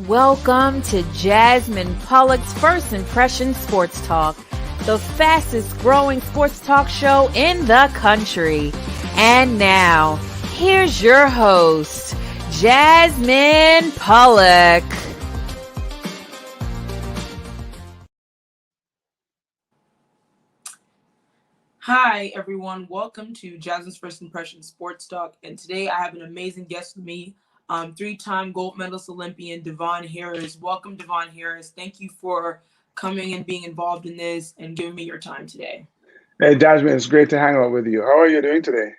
Welcome to Jasmine Pollock's First Impression Sports Talk, the fastest growing sports talk show in the country. And now, here's your host, Jasmine Pollock. Hi, everyone. Welcome to Jasmine's First Impression Sports Talk. And today I have an amazing guest with me, three-time gold medalist Olympian Devon Harris. Welcome, Devon Harris. Thank you for coming and being involved in this and giving me your time today. Hey, Jasmine, it's great to hang out with you. How are you doing today?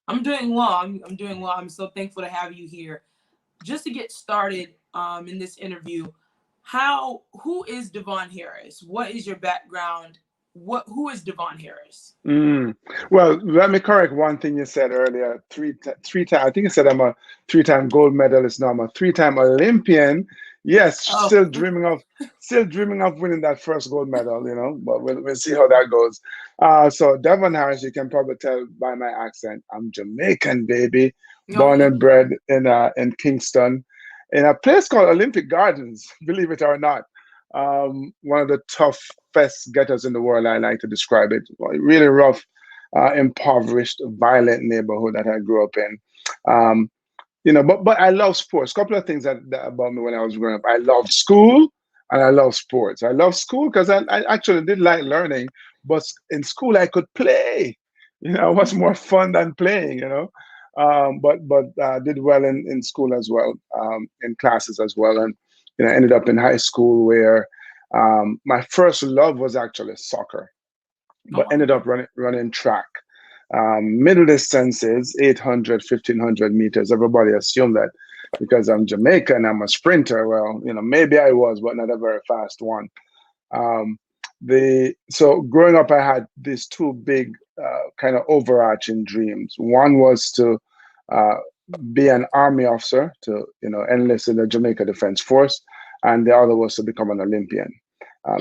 I'm doing well. I'm doing well. I'm so thankful to have you here. Just to get started in this interview, who is Devon Harris? What is your background? Who is Devon Harris? Well, let me correct one thing you said earlier. Three time. I think you said I'm a three-time gold medalist. No, I'm a three-time Olympian. Yes, still dreaming of winning that first gold medal. But we'll see how that goes. So Devon Harris, you can probably tell by my accent, I'm Jamaican, baby, born and bred in Kingston, in a place called Olympic Gardens. Believe it or not. One of the toughest ghettos in the world, I like to describe it. Really rough, impoverished, violent neighborhood that I grew up in. But I love sports. Couple of things that about me when I was growing up. I loved school and I love sports. I love school because I actually did like learning, but in school I could play. What's more fun than playing, but did well in school as well, in classes as well. And ended up in high school where my first love was actually soccer, but ended up running track. Middle distances, 800, 1500 meters. Everybody assumed that because I'm Jamaican, I'm a sprinter. Well, maybe I was, but not a very fast one. So growing up, I had these two big kind of overarching dreams. One was to be an army officer, to enlist in the Jamaica Defense Force, and the other was to become an Olympian.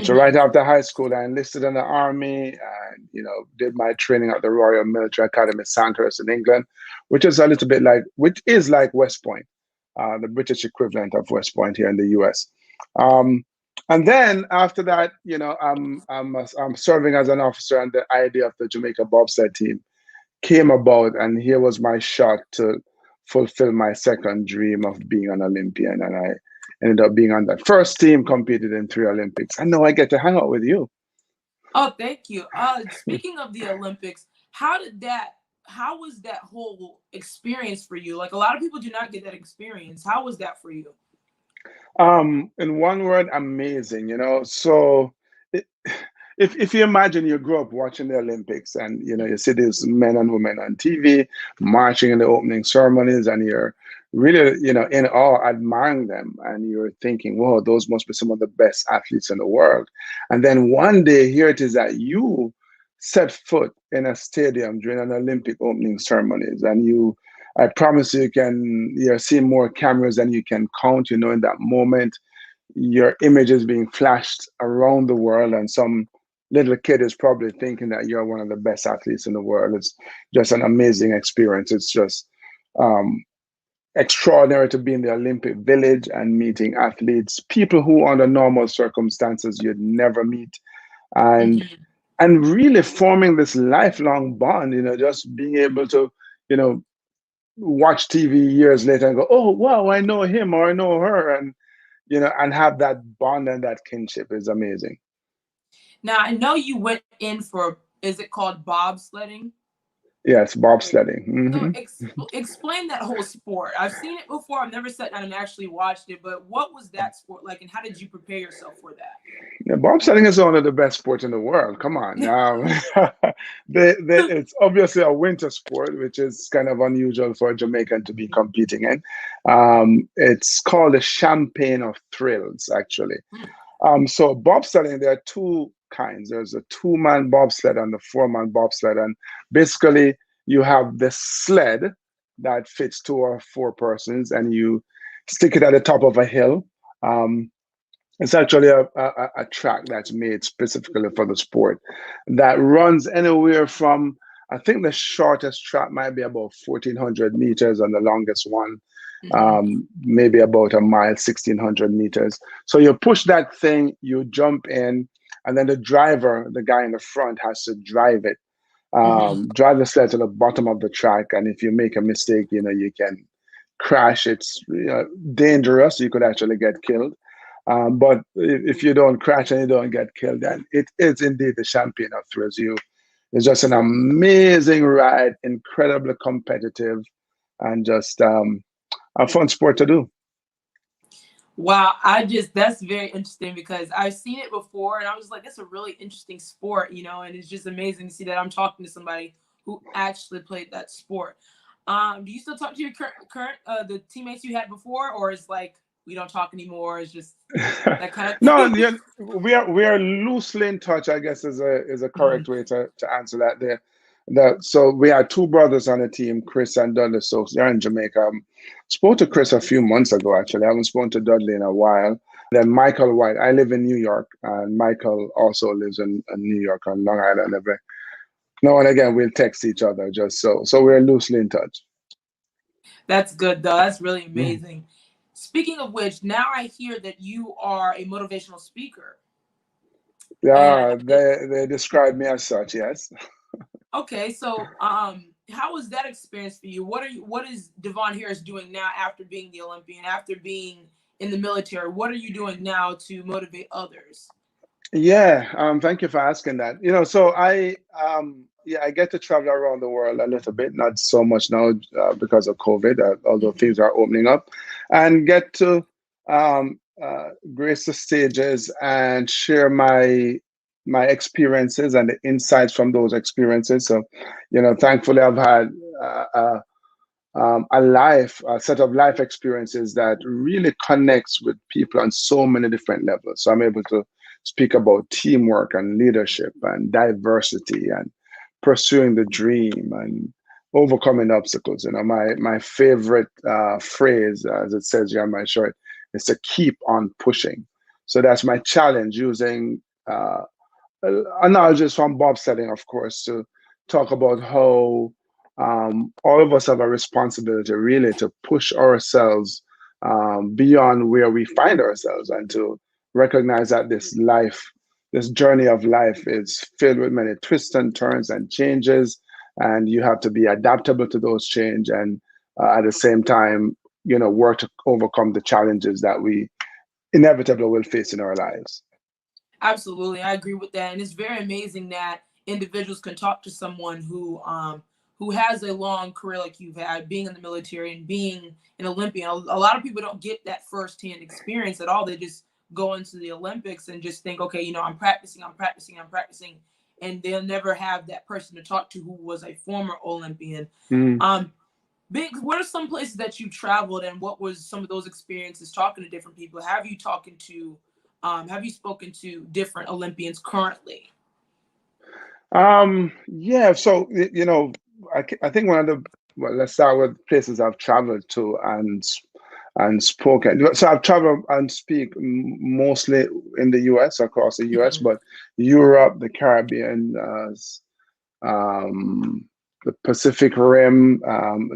So right after high school, I enlisted in the army, and did my training at the Royal Military Academy, Sandhurst in England, which is like West Point, the British equivalent of West Point here in the U.S. And then after that, I'm serving as an officer, and the idea of the Jamaica bobsled team came about, and here was my shot to fulfill my second dream of being an Olympian, and I ended up being on that first team, competed in 3 Olympics, and now I get to hang out with you. Oh, thank you. Speaking of the Olympics, how was that whole experience for you? Like, a lot of people do not get that experience. How was that for you? In one word, amazing. So if you imagine you grew up watching the Olympics, and you see these men and women on TV marching in the opening ceremonies, and you're really in awe, admiring them, and you're thinking, whoa, those must be some of the best athletes in the world. And then one day, here it is that you set foot in a stadium during an Olympic opening ceremonies, and I promise you're seeing more cameras than you can count. In that moment, your image is being flashed around the world, and some little kid is probably thinking that you're one of the best athletes in the world. It's just an amazing experience. It's just extraordinary to be in the Olympic Village and meeting athletes, people who under normal circumstances you'd never meet, and really forming this lifelong bond. Just being able to watch TV years later and go, oh wow, I know him or I know her, and and have that bond and that kinship is amazing. Now, I know you went in for, is it called bobsledding? Yes, bobsledding. So explain that whole sport. I've seen it before. I've never sat down and actually watched it, but what was that sport like, and how did you prepare yourself for that? Yeah, bobsledding is one of the best sports in the world. Come on. It's obviously a winter sport, which is kind of unusual for a Jamaican to be competing in. It's called the champagne of thrills, actually. So bobsledding, there are 2 kinds. There's a 2-man bobsled and the 4-man bobsled, and basically you have the sled that fits 2 or 4 persons, and you stick it at the top of a hill. It's actually a track that's made specifically for the sport that runs anywhere from I think the shortest track might be about 1,400 meters, and the longest one maybe about a mile, 1,600 meters. So you push that thing, you jump in, and then the driver, the guy in the front, has to drive it, drive the sled to the bottom of the track. And if you make a mistake, you can crash. It's dangerous. You could actually get killed. But if you don't crash and you don't get killed, then it is indeed the champion of thrills. It's just an amazing ride, incredibly competitive, and just a fun sport to do. Wow, that's very interesting because I've seen it before and I was like, that's a really interesting sport, and it's just amazing to see that I'm talking to somebody who actually played that sport. Do you still talk to your current the teammates you had before, or is like we don't talk anymore? It's just that kind of No, we are loosely in touch, I guess is a correct way to answer that there. So we had two brothers on the team, Chris and Dudley Stokes. They're in Jamaica. Spoke to Chris a few months ago, actually. I haven't spoken to Dudley in a while. Then Michael White. I live in New York, and Michael also lives in New York on Long Island. Now and again, we'll text each other just so we're loosely in touch. That's good, though. That's really amazing. Speaking of which, now I hear that you are a motivational speaker. Yeah, they describe me as such, yes. Okay, so how was that experience for you? What is Devon Harris doing now after being the Olympian, after being in the military? What are you doing now to motivate others? Yeah, thank you for asking that. So I get to travel around the world a little bit, not so much now because of COVID, although things are opening up, and get to grace the stages and share my experiences and the insights from those experiences. So, thankfully I've had a set of life experiences that really connects with people on so many different levels. So I'm able to speak about teamwork and leadership and diversity and pursuing the dream and overcoming obstacles. My favorite phrase, as it says here on my shirt, is to keep on pushing. So that's my challenge, using analogies from bobsledding, of course, to talk about how all of us have a responsibility really to push ourselves beyond where we find ourselves, and to recognize that this journey of life is filled with many twists and turns and changes, and you have to be adaptable to those change, and at the same time, work to overcome the challenges that we inevitably will face in our lives. Absolutely, I agree with that, and it's very amazing that individuals can talk to someone who has a long career like you've had, being in the military and being an Olympian. A lot of people don't get that firsthand experience at all. They just go into the Olympics and just think, okay, I'm practicing, and they'll never have that person to talk to who was a former Olympian. What are some places that you traveled, and what was some of those experiences talking to different people? Have you spoken to different Olympians currently? Yeah, so I think let's start with places I've traveled to and spoken. So I've traveled and speak mostly in the US, across the US, but Europe, the Caribbean, the Pacific Rim,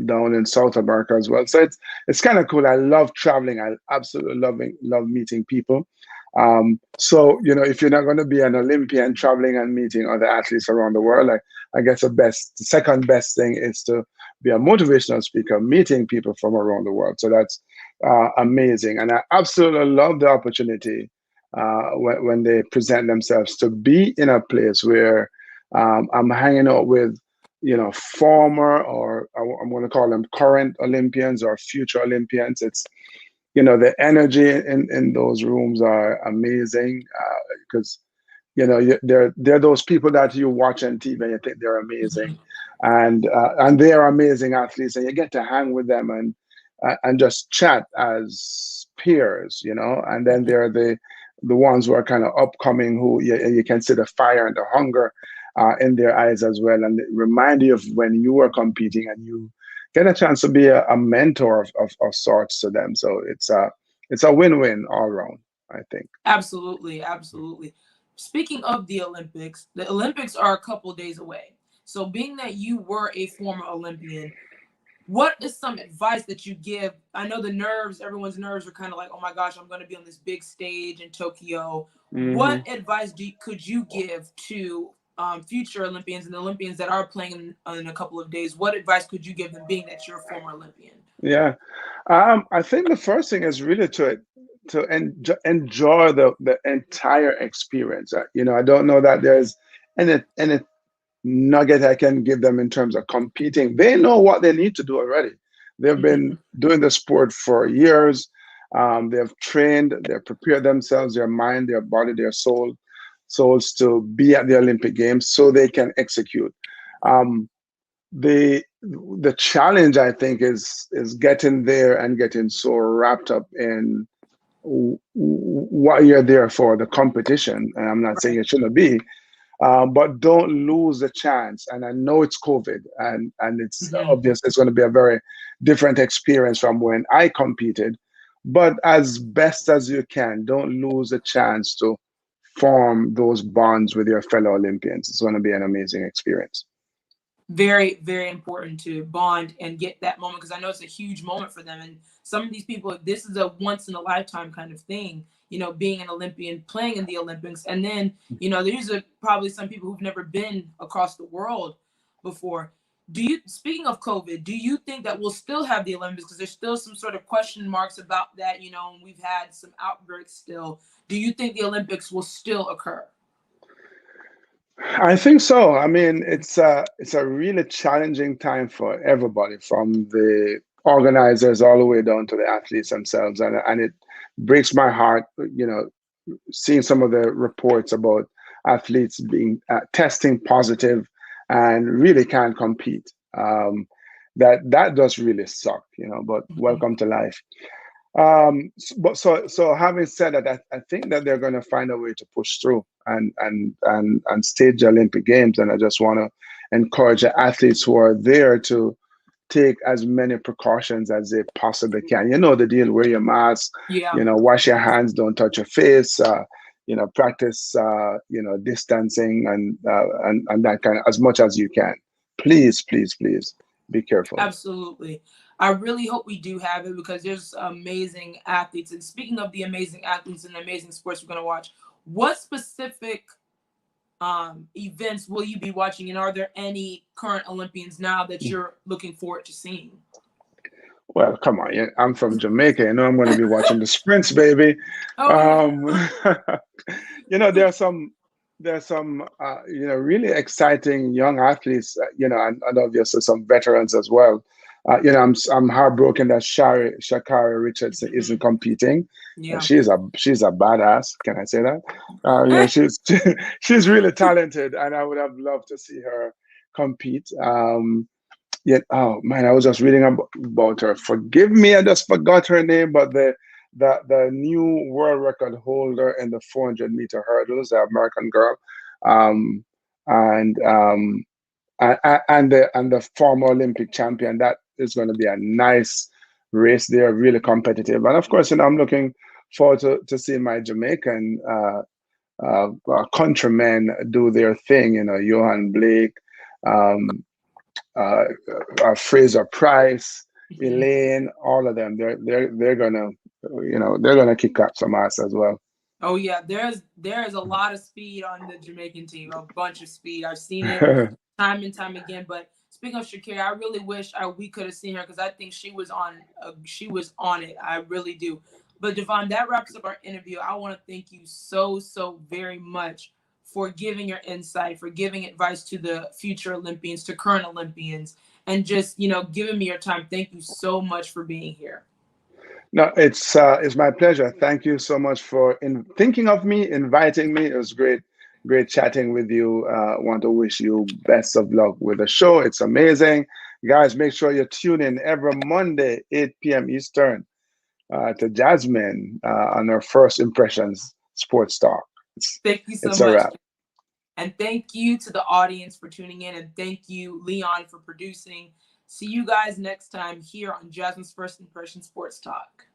down in South America as well. So it's kind of cool. I love traveling. I absolutely love meeting people. So if you're not going to be an Olympian traveling and meeting other athletes around the world, I guess the second best thing is to be a motivational speaker, meeting people from around the world. So that's amazing, and I absolutely love the opportunity when they present themselves to be in a place where I'm hanging out with former, or I'm going to call them current Olympians or future Olympians. It's the energy in those rooms are amazing, because they're those people that you watch on TV and you think they're amazing, and they are amazing athletes, and you get to hang with them and just chat as peers, and then they're the ones who are kind of upcoming, who you can see the fire and the hunger in their eyes as well, and remind you of when you were competing, and you get a chance to be a mentor of sorts to them. So it's a win-win all around, I think. Absolutely. Speaking of the Olympics are a couple days away. So being that you were a former Olympian, what is some advice that you give? I know everyone's nerves are kind of like, oh my gosh, I'm going to be on this big stage in Tokyo. Hmm. What advice could you give to future Olympians and the Olympians that are playing in a couple of days? What advice could you give them, being that you're a former Olympian? Yeah. I think the first thing is really to enjoy the entire experience. I don't know that there's any nugget I can give them in terms of competing. They know what they need to do already. They've been doing the sport for years. They've trained, they've prepared themselves, their mind, their body, their souls to be at the Olympic Games so they can execute. Um, the challenge, I think, is getting there and getting so wrapped up in what you're there for, the competition. And I'm not saying Right. it shouldn't be, but don't lose the chance. And I know it's COVID, and it's Hmm. obvious it's going to be a very different experience from when I competed. But as best as you can, don't lose the chance to form those bonds with your fellow Olympians. It's going to be an amazing experience. Very, very important to bond and get that moment, because I know it's a huge moment for them. And some of these people, this is a once in a lifetime kind of thing, being an Olympian, playing in the Olympics. And then, there's probably some people who've never been across the world before. Speaking of COVID, do you think that we'll still have the Olympics? Because there's still some sort of question marks about that, and we've had some outbreaks still. Do you think the Olympics will still occur? I think so. I mean, it's a really challenging time for everybody, from the organizers all the way down to the athletes themselves, and it breaks my heart, seeing some of the reports about athletes being testing positive and really can't compete. That does really suck, But Mhm. welcome to life. But so having said that, I think that they're going to find a way to push through and stage the Olympic Games. And I just want to encourage the athletes who are there to take as many precautions as they possibly can. You know the deal: wear your mask, Yeah. wash your hands, don't touch your face, practice, distancing and that kind of, as much as you can. Please, please, please be careful. Absolutely. I really hope we do have it, because there's amazing athletes. And speaking of the amazing athletes and the amazing sports we're going to watch, what specific events will you be watching? And are there any current Olympians now that you're looking forward to seeing? Well, come on. Yeah, I'm from Jamaica. I'm going to be watching the sprints, baby. Oh, yeah. Um, there are some really exciting young athletes, and obviously some veterans as well. I'm heartbroken that Shakari Richardson isn't Mhm. competing. Yeah. She's a badass. Can I say that? She's she's really talented, and I would have loved to see her compete. Yeah. Oh man, I was just reading about her. Forgive me, I just forgot her name, but the new world record holder in the 400-meter hurdles, the American girl, um, and and the former Olympic champion. That is going to be a nice race. They are really competitive, and of course, I'm looking forward to seeing my Jamaican countrymen do their thing. Johan Blake. Um, uh, Fraser Price, Mhm. Elaine, all of them. They're gonna, they're gonna kick up some ass as well. Oh yeah, there is a lot of speed on the Jamaican team, a bunch of speed. I've seen it time and time again. But speaking of Shakira, I really wish we could have seen her, because I think she was on it. I really do. But Devon, that wraps up our interview. I want to thank you so very much for giving your insight, for giving advice to the future Olympians, to current Olympians, and just giving me your time. Thank you so much for being here. No, it's my pleasure. Thank you so much for thinking of me, inviting me. It was great chatting with you. Want to wish you best of luck with the show. It's amazing, guys. Make sure you tune in every Monday, 8 p.m. Eastern, to Jasmine on her First Impressions Sports Talk. It's Thank you so it's a much. wrap. And thank you to the audience for tuning in. And thank you, Leon, for producing. See you guys next time here on Jasmine's First Impression Sports Talk.